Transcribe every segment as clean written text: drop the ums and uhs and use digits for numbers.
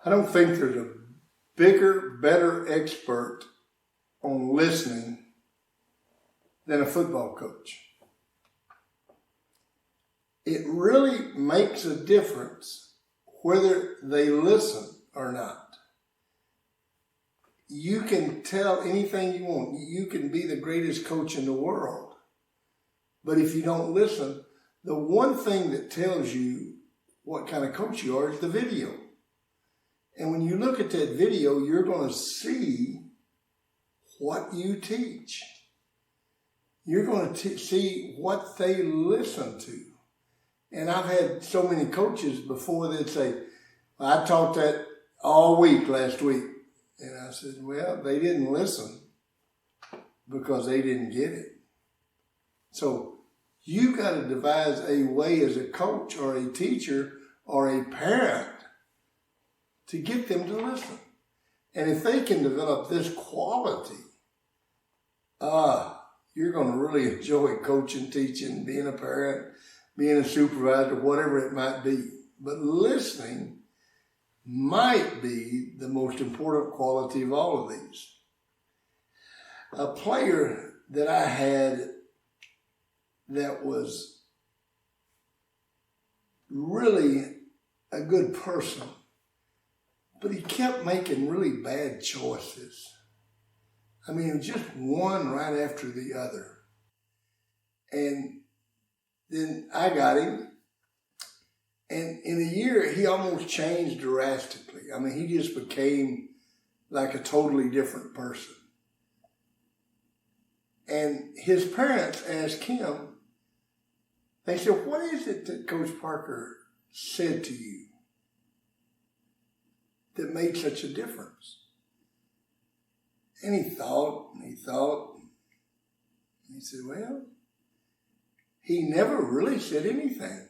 I don't think there's a bigger, better expert on listening than a football coach. It really makes a difference whether they listen or not. You can tell anything you want. You can be the greatest coach in the world. But if you don't listen, the one thing that tells you what kind of coach you are is the video. And when you look at that video, you're going to see what you teach. You're going to see what they listen to. And I've had so many coaches before that say, I taught that all week last week. And I said, well, they didn't listen because they didn't get it. So you got to devise a way as a coach or a teacher or a parent to get them to listen. And if they can develop this quality, you're going to really enjoy coaching, teaching, being a parent, being a supervisor, whatever it might be. But listening might be the most important quality of all of these. A player that I had that was really a good person, but he kept making really bad choices. I mean, it was just one right after the other. And then I got him. And in a year, he almost changed drastically. I mean, he just became like a totally different person. And his parents asked him, they said, what is it that Coach Parker said to you that made such a difference? And he thought, and he said, well, he never really said anything,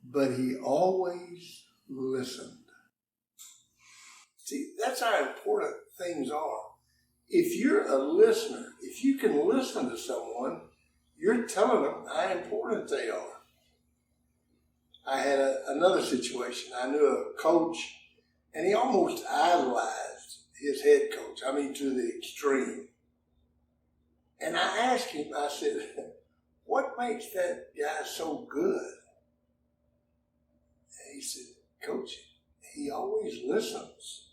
but he always listened. See, that's how important things are. If you're a listener, if you can listen to someone, you're telling them how important they are. I had another situation. I knew a coach, and he almost idolized his head coach. I mean, to the extreme. And I asked him, I said, what makes that guy so good? And he said, Coach, he always listens.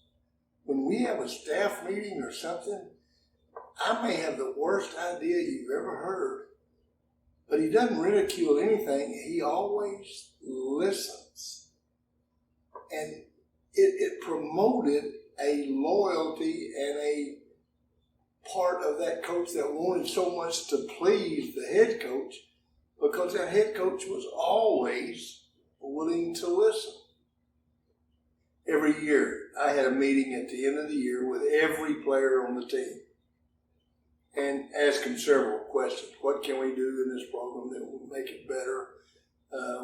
When we have a staff meeting or something, I may have the worst idea you've ever heard, but he doesn't ridicule anything. He always listens. And it promoted a loyalty and a part of that coach that wanted so much to please the head coach, because that head coach was always willing to listen. Every year, I had a meeting at the end of the year with every player on the team and asked them several questions. What can we do in this program that will make it better?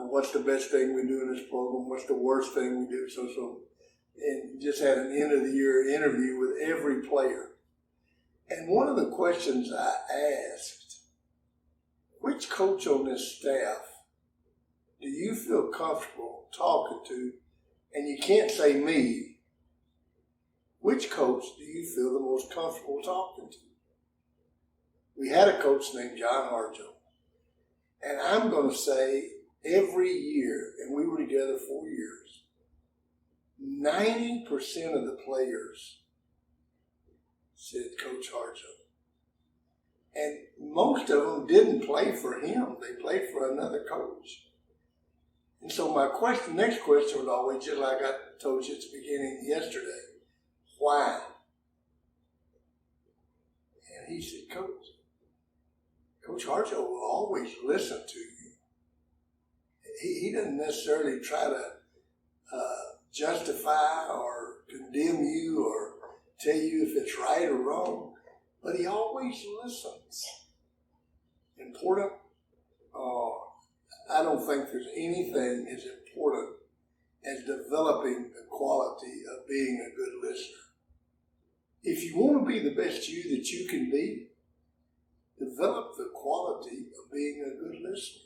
What's the best thing we do in this program? What's the worst thing we do? So. And just had an end of the year interview with every player. And one of the questions I asked, which coach on this staff do you feel comfortable talking to? And you can't say me. Which coach do you feel the most comfortable talking to? We had a coach named John Harjo. And I'm going to say every year, and we were together 4 years, 90% of the players said Coach Harjo. And most of them didn't play for him. They played for another coach. And so my next question was always, just like I told you at the beginning yesterday, why? And he said, Coach Harjo will always listen to you. He doesn't necessarily try to justify or condemn you or tell you if it's right or wrong, but he always listens. Important? I don't think there's anything as important as developing the quality of being a good listener. If you want to be the best you that you can be, develop the quality of being a good listener.